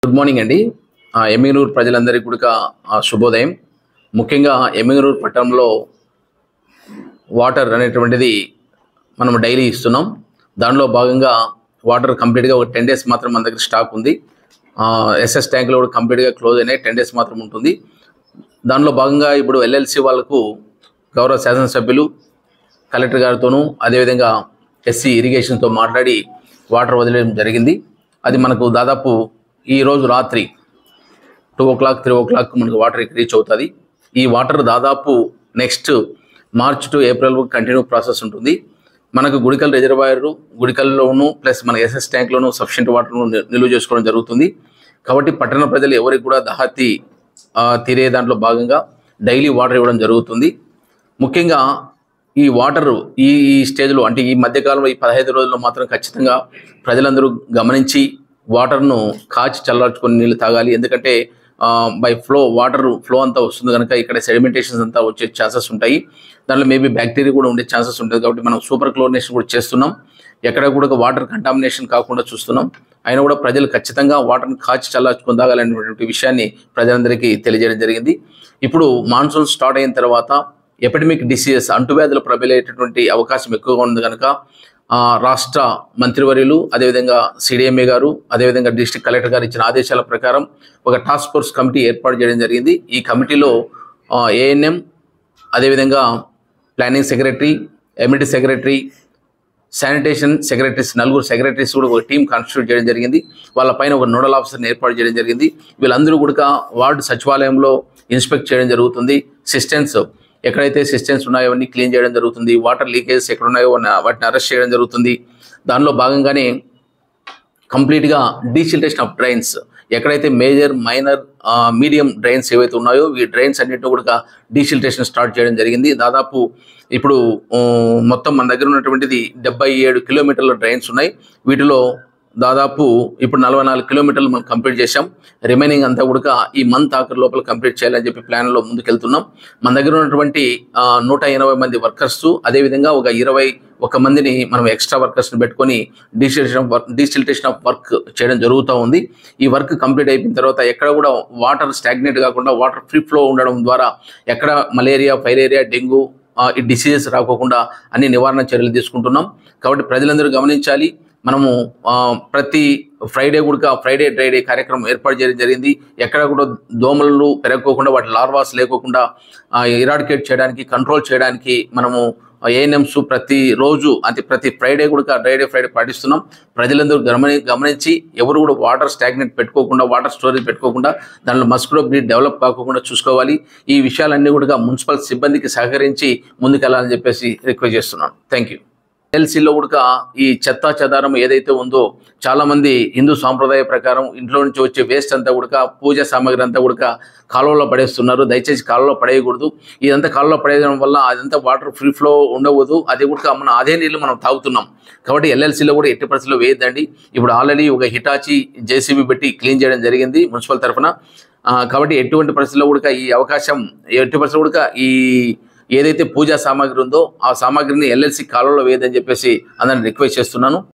Good morning అండి. ఎమ్మిగనూరు ప్రజలందరికీ కూడా శుభోదయం. ముఖ్యంగా ఎమ్మిగనూరు పట్టణంలో వాటర్ అనేటువంటిది మనం డైలీ ఇస్తున్నాం. దానిలో భాగంగా వాటర్ కంప్లీట్గా ఒక 10 days మాత్రం మన దగ్గర స్టాక్ ఉంది. ఎస్ఎస్ ట్యాంకులో కూడా కంప్లీట్గా క్లోజ్ అయినాయి, 10 days మాత్రం ఉంటుంది. దానిలో భాగంగా ఇప్పుడు ఎల్ఎల్సి వాళ్ళకు గౌరవ శాసనసభ్యులు కలెక్టర్ గారితోనూ అదేవిధంగా ఎస్సీ ఇరిగేషన్తో మాట్లాడి వాటర్ వదిలేయడం జరిగింది. అది మనకు దాదాపు ఈరోజు రాత్రి 2 o'clock 3 o'clock మనకు వాటర్ రీచ్ అవుతుంది. ఈ వాటర్ దాదాపు next March to April continue process ఉంటుంది. మనకు గుడికల్ రిజర్వాయర్ గుడికల్లోనూ ప్లస్ మన ఎస్ఎస్ ట్యాంక్లోనూ సఫిషియెంట్ వాటర్ను నిల్వ చేసుకోవడం జరుగుతుంది. కాబట్టి పట్టణ ప్రజలు ఎవరికి కూడా దాహతి తీరే దాంట్లో భాగంగా డైలీ వాటర్ ఇవ్వడం జరుగుతుంది. ముఖ్యంగా ఈ వాటర్ ఈ స్టేజ్లో అంటే ఈ మధ్యకాలంలో ఈ 15 రోజుల్లో మాత్రం ఖచ్చితంగా ప్రజలందరూ గమనించి వాటర్ను కాచి చల్లార్చుకొని నీళ్ళు తాగాలి. ఎందుకంటే బై వాటర్ ఫ్లో అంతా వస్తుంది కనుక ఇక్కడ సెడిమెంటేషన్స్ అంతా వచ్చే ఛాన్సెస్ ఉంటాయి. దాంట్లో మేబీ బ్యాక్టీరియా కూడా ఉండే ఛాన్సెస్ ఉంటుంది. కాబట్టి మనం సూపర్ క్లోరినేషన్ కూడా చేస్తున్నాం. ఎక్కడ కూడా వాటర్ కంటామినేషన్ కాకుండా చూస్తున్నాం. అయినా కూడా ప్రజలు ఖచ్చితంగా వాటర్ని కాచి చల్లార్చుకొని తాగాలనేటువంటి విషయాన్ని ప్రజలందరికీ తెలియజేయడం జరిగింది. ఇప్పుడు మాన్సూన్ స్టార్ట్ అయిన తర్వాత ఎపిడమిక్ డిసీజెస్ అంటువ్యాధులు ప్రబలేటటువంటి అవకాశం ఎక్కువగా ఉంది కనుక రాష్ట్ర మంత్రివర్యులు అదేవిధంగా సిడిఎంఏ గారు అదేవిధంగా డిస్ట్రిక్ట్ కలెక్టర్ గారు ఇచ్చిన ఆదేశాల ప్రకారం ఒక టాస్క్ ఫోర్స్ కమిటీ ఏర్పాటు చేయడం జరిగింది. ఈ కమిటీలో ఏఎన్ఎం అదేవిధంగా planning secretary, ఎమ్యూనిటీ secretary, sanitation secretaries 4 secretaries కూడా ఒక టీం కాన్స్టిట్యూట్ చేయడం జరిగింది. వాళ్ళపైన ఒక నోడల్ ఆఫీసర్ని ఏర్పాటు చేయడం జరిగింది. వీళ్ళందరూ కూడా వార్డు సచివాలయంలో ఇన్స్పెక్ట్ చేయడం జరుగుతుంది. సిస్టమ్స్ ఎక్కడైతే సిస్టమ్స్ ఉన్నాయో అవన్నీ క్లీన్ చేయడం జరుగుతుంది. వాటర్ లీకేజెస్ ఎక్కడ ఉన్నాయో వాటిని అరెస్ట్ చేయడం జరుగుతుంది. దానిలో భాగంగానే కంప్లీట్గా డీసిల్టేషన్ ఆఫ్ డ్రైన్స్ ఎక్కడైతే మేజర్ మైనర్ మీడియం డ్రైన్స్ ఏవైతే ఉన్నాయో ఈ డ్రైన్స్ అన్నింటినీ కూడా డీసిల్టేషన్ స్టార్ట్ చేయడం జరిగింది. దాదాపు ఇప్పుడు మొత్తం మన దగ్గర ఉన్నటువంటిది 77 కిలోమీటర్ల డ్రైన్స్ ఉన్నాయి. వీటిలో దాదాపు ఇప్పుడు 44 కిలోమీటర్లు మనం కంప్లీట్ చేశాం. రిమైనింగ్ అంతా కూడా ఈ మంత్ ఆఖరి లోపల కంప్లీట్ చేయాలని చెప్పి ప్లాన్లో ముందుకెళ్తున్నాం. మన దగ్గర ఉన్నటువంటి 180 మంది వర్కర్స్ అదేవిధంగా ఒక 21 మందిని మనం ఎక్స్ట్రా వర్కర్స్ని పెట్టుకొని డీసిల్టేషన్ ఆఫ్ వర్క్ చేయడం జరుగుతూ ఉంది. ఈ వర్క్ కంప్లీట్ అయిపోయిన తర్వాత ఎక్కడ కూడా వాటర్ స్టాగ్నేట్ కాకుండా వాటర్ ఫ్రీ ఫ్లో ఉండడం ద్వారా ఎక్కడ మలేరియా, ఫైలేరియా, డెంగ్యూ ఈ డిసీజెస్ రాకోకుండా అన్ని నివారణ చర్యలు తీసుకుంటున్నాం. కాబట్టి ప్రజలందరూ గమనించాలి. మనము ప్రతి ఫ్రైడే డ్రై డే కార్యక్రమం ఏర్పాటు చేయడం జరిగింది. ఎక్కడ కూడా దోమలు పెరగకోకుండా వాటి లార్వాస్ లేకోకుండా ఇరాడికేట్ చేయడానికి, కంట్రోల్ చేయడానికి మనము ఏఎన్ఎంస్ ప్రతిరోజు ప్రతి ఫ్రైడే కూడా డ్రై డే ఫ్రైడే పాటిస్తున్నాం. ప్రజలందరూ గమనించి ఎవరు కూడా వాటర్ స్టాగ్నెట్ పెట్టుకోకుండా, వాటర్ స్టోరేజ్ పెట్టుకోకుండా దానిలో మస్కిటో బ్రీడ్ డెవలప్ కాకుండా చూసుకోవాలి. ఈ విషయాలన్నీ కూడా మున్సిపల్ సిబ్బందికి సహకరించి ముందుకెళ్లాలని చెప్పేసి రిక్వెస్ట్ చేస్తున్నాను. Thank you. ఎల్సీలో కూడా ఈ చెత్తా చెదారం ఏదైతే ఉందో చాలామంది హిందూ సాంప్రదాయ ప్రకారం ఇంట్లో నుంచి వచ్చే వేస్ట్ అంతా కూడా పూజా సామాగ్రి అంతా కూడా కాలువలో పడేస్తున్నారు. దయచేసి కాలువలో పడేయకూడదు. ఇదంతా కాలువలో పడేయడం వల్ల అదంతా వాటర్ ఫ్రీ ఫ్లో ఉండవద్దు. అది కూడా మనం అదే నీళ్ళు మనం తాగుతున్నాం. కాబట్టి ఎల్ఎల్సీలో కూడా ఎట్టి పరిస్థితుల్లో వేయద్దండి. ఇప్పుడు ఆల్రెడీ ఒక హిటాచి జేసీబీ పెట్టి క్లీన్ చేయడం జరిగింది మున్సిపల్ తరఫున. కాబట్టి ఎటువంటి పరిస్థితుల్లో కూడా ఈ అవకాశం ఎట్టి పరిస్థితుల్లో కూడా ఈ ఏదైతే పూజా సామాగ్రి ఉందో ఆ సామాగ్రిని ఎల్ఎల్సి కాలువలో వేయదని చెప్పేసి అందరిని రిక్వెస్ట్ చేస్తున్నాను.